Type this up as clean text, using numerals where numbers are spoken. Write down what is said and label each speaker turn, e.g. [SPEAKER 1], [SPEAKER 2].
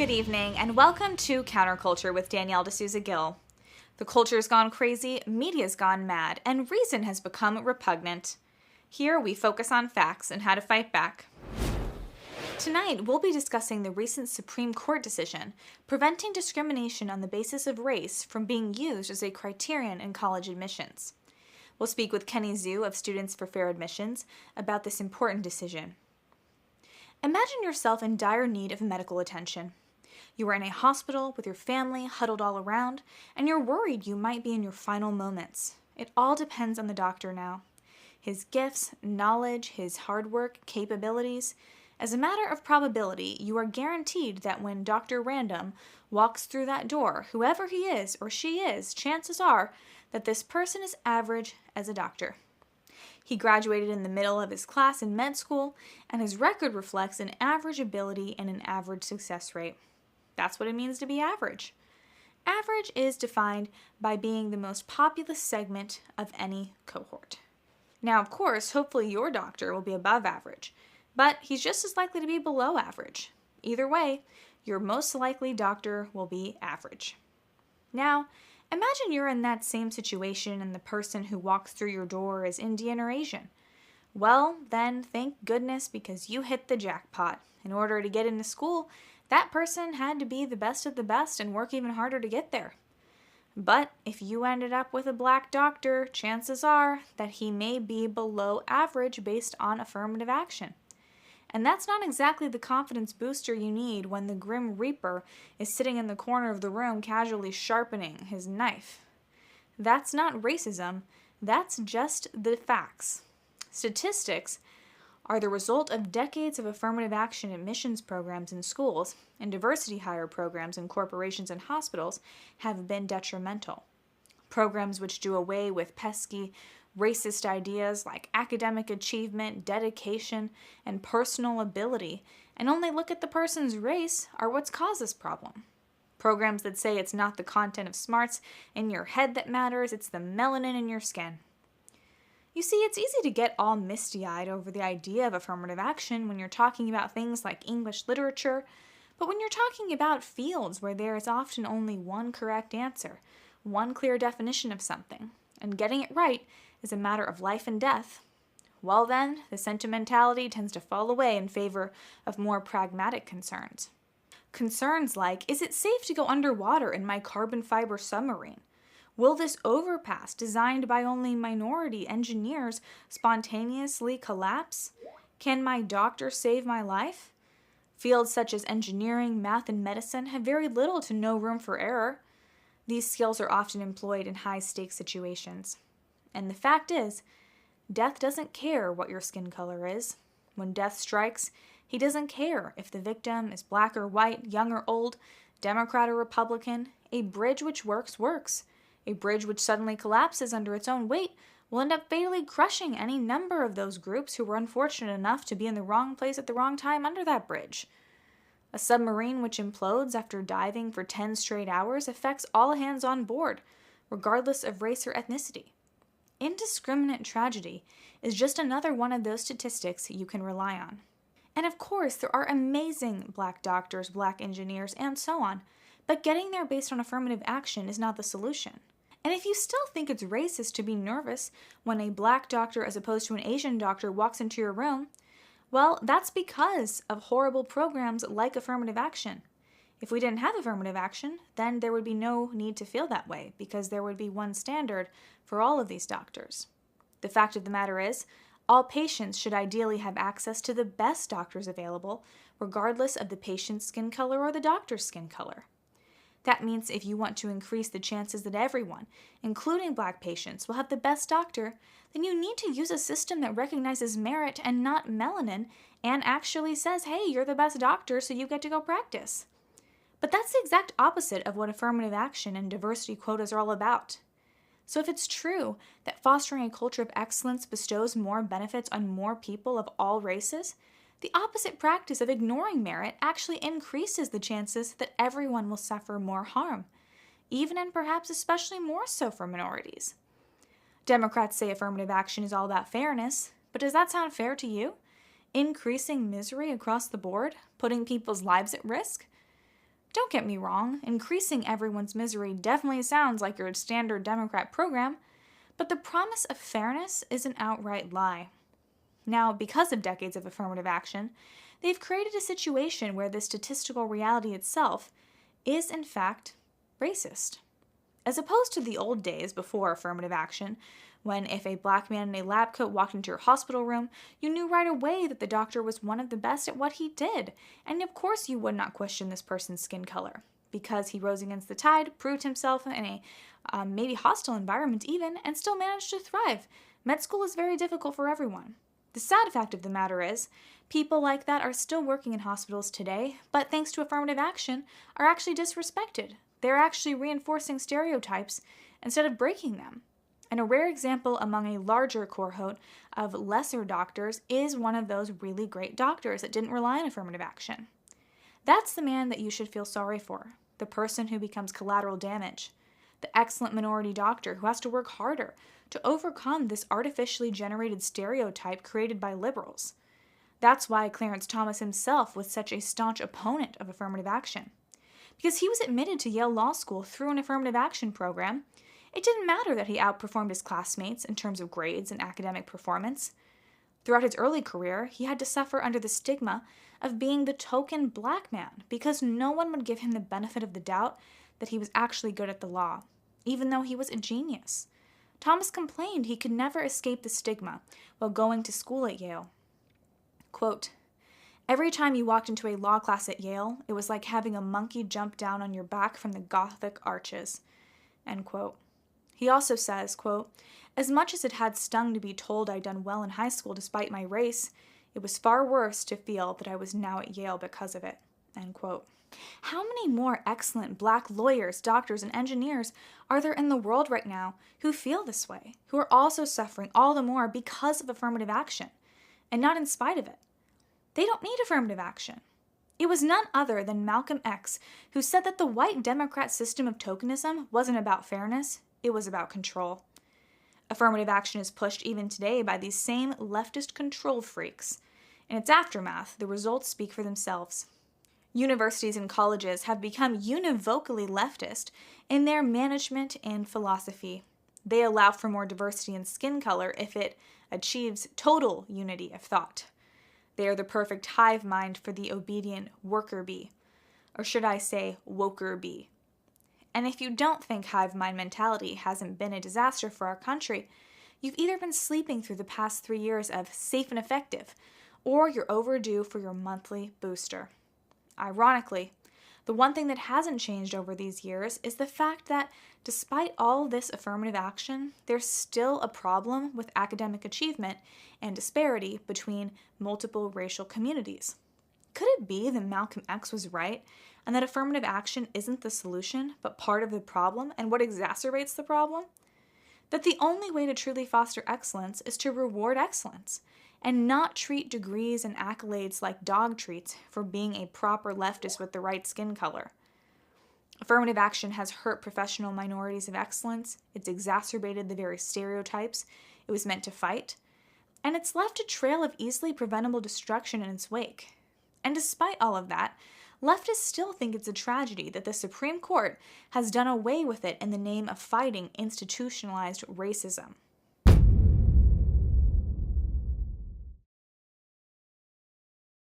[SPEAKER 1] Good evening, and welcome to Counterculture with Danielle D'Souza-Gill. The culture's gone crazy, media's gone mad, and reason has become repugnant. Here we focus on facts and how to fight back. Tonight, we'll be discussing the recent Supreme Court decision preventing discrimination on the basis of race from being used as a criterion in college admissions. We'll speak with Kenny Zhu of Students for Fair Admissions about this important decision. Imagine yourself in dire need of medical attention. You are in a hospital with your family huddled all around, and you're worried you might be in your final moments. It all depends on the doctor now. His gifts, knowledge, his hard work, capabilities. As a matter of probability, you are guaranteed that when Dr. Random walks through that door, whoever he is or she is, chances are that this person is average as a doctor. He graduated in the middle of his class in med school, and his record reflects an average ability and an average success rate. That's what it means to be average. Average is defined by being the most populous segment of any cohort. Now, of course, hopefully your doctor will be above average, but he's just as likely to be below average. Either way, your most likely doctor will be average. Now, imagine you're in that same situation and the person who walks through your door is Indian or Asian. Well, then thank goodness because you hit the jackpot. In order to get into school, that person had to be the best of the best and work even harder to get there. But if you ended up with a black doctor, chances are that he may be below average based on affirmative action. And that's not exactly the confidence booster you need when the Grim Reaper is sitting in the corner of the room casually sharpening his knife. That's not racism, that's just the facts. Statistics are the result of decades of affirmative action admissions programs in schools, and diversity hire programs in corporations and hospitals have been detrimental. Programs which do away with pesky, racist ideas like academic achievement, dedication, and personal ability, and only look at the person's race are what's caused this problem. Programs that say it's not the content of smarts in your head that matters, it's the melanin in your skin. You see, it's easy to get all misty-eyed over the idea of affirmative action when you're talking about things like English literature, but when you're talking about fields where there is often only one correct answer, one clear definition of something, and getting it right is a matter of life and death, well then, the sentimentality tends to fall away in favor of more pragmatic concerns. Concerns like, is it safe to go underwater in my carbon fiber submarine? Will this overpass, designed by only minority engineers, spontaneously collapse? Can my doctor save my life? Fields such as engineering, math, and medicine have very little to no room for error. These skills are often employed in high-stakes situations. And the fact is, death doesn't care what your skin color is. When death strikes, he doesn't care if the victim is black or white, young or old, Democrat or Republican. A bridge which works, works. A bridge which suddenly collapses under its own weight will end up fatally crushing any number of those groups who were unfortunate enough to be in the wrong place at the wrong time under that bridge. A submarine which implodes after diving for 10 straight hours affects all hands on board, regardless of race or ethnicity. Indiscriminate tragedy is just another one of those statistics you can rely on. And of course, there are amazing black doctors, black engineers, and so on, but getting there based on affirmative action is not the solution. And if you still think it's racist to be nervous when a black doctor as opposed to an Asian doctor walks into your room, well, that's because of horrible programs like affirmative action. If we didn't have affirmative action, then there would be no need to feel that way because there would be one standard for all of these doctors. The fact of the matter is, all patients should ideally have access to the best doctors available, regardless of the patient's skin color or the doctor's skin color. That means if you want to increase the chances that everyone, including black patients, will have the best doctor, then you need to use a system that recognizes merit and not melanin and actually says, hey, you're the best doctor, so you get to go practice. But that's the exact opposite of what affirmative action and diversity quotas are all about. So if it's true that fostering a culture of excellence bestows more benefits on more people of all races, the opposite practice of ignoring merit actually increases the chances that everyone will suffer more harm, even and perhaps especially more so for minorities. Democrats say affirmative action is all about fairness, but does that sound fair to you? Increasing misery across the board, putting people's lives at risk? Don't get me wrong, increasing everyone's misery definitely sounds like your standard Democrat program, but the promise of fairness is an outright lie. Now, because of decades of affirmative action, they've created a situation where the statistical reality itself is, in fact, racist. As opposed to the old days before affirmative action, when if a black man in a lab coat walked into your hospital room, you knew right away that the doctor was one of the best at what he did, and of course you would not question this person's skin color, because he rose against the tide, proved himself in a maybe hostile environment even, and still managed to thrive. Med school is very difficult for everyone. The sad fact of the matter is, people like that are still working in hospitals today, but thanks to affirmative action, are actually disrespected. They're actually reinforcing stereotypes instead of breaking them. And a rare example among a larger cohort of lesser doctors is one of those really great doctors that didn't rely on affirmative action. That's the man that you should feel sorry for, the person who becomes collateral damage, the excellent minority doctor who has to work harder to overcome this artificially generated stereotype created by liberals. That's why Clarence Thomas himself was such a staunch opponent of affirmative action. Because he was admitted to Yale Law School through an affirmative action program, it didn't matter that he outperformed his classmates in terms of grades and academic performance. Throughout his early career, he had to suffer under the stigma of being the token black man because no one would give him the benefit of the doubt that he was actually good at the law, even though he was a genius. Thomas complained he could never escape the stigma while going to school at Yale. Quote, "Every time you walked into a law class at Yale, it was like having a monkey jump down on your back from the Gothic arches." End quote. He also says, quote, "As much as it had stung to be told I'd done well in high school despite my race, it was far worse to feel that I was now at Yale because of it." End quote. How many more excellent black lawyers, doctors, and engineers are there in the world right now who feel this way, who are also suffering all the more because of affirmative action, and not in spite of it? They don't need affirmative action. It was none other than Malcolm X who said that the white Democrat system of tokenism wasn't about fairness, it was about control. Affirmative action is pushed even today by these same leftist control freaks. In its aftermath, the results speak for themselves. Universities and colleges have become univocally leftist in their management and philosophy. They allow for more diversity in skin color if it achieves total unity of thought. They are the perfect hive mind for the obedient worker bee, or should I say woker bee. And if you don't think hive mind mentality hasn't been a disaster for our country, you've either been sleeping through the past 3 years of safe and effective, or you're overdue for your monthly booster. Ironically, the one thing that hasn't changed over these years is the fact that despite all this affirmative action, there's still a problem with academic achievement and disparity between multiple racial communities. Could it be that Malcolm X was right and that affirmative action isn't the solution, but part of the problem and what exacerbates the problem? That the only way to truly foster excellence is to reward excellence and not treat degrees and accolades like dog treats for being a proper leftist with the right skin color. Affirmative action has hurt professional minorities of excellence, it's exacerbated the very stereotypes it was meant to fight, and it's left a trail of easily preventable destruction in its wake. And despite all of that, leftists still think it's a tragedy that the Supreme Court has done away with it in the name of fighting institutionalized racism.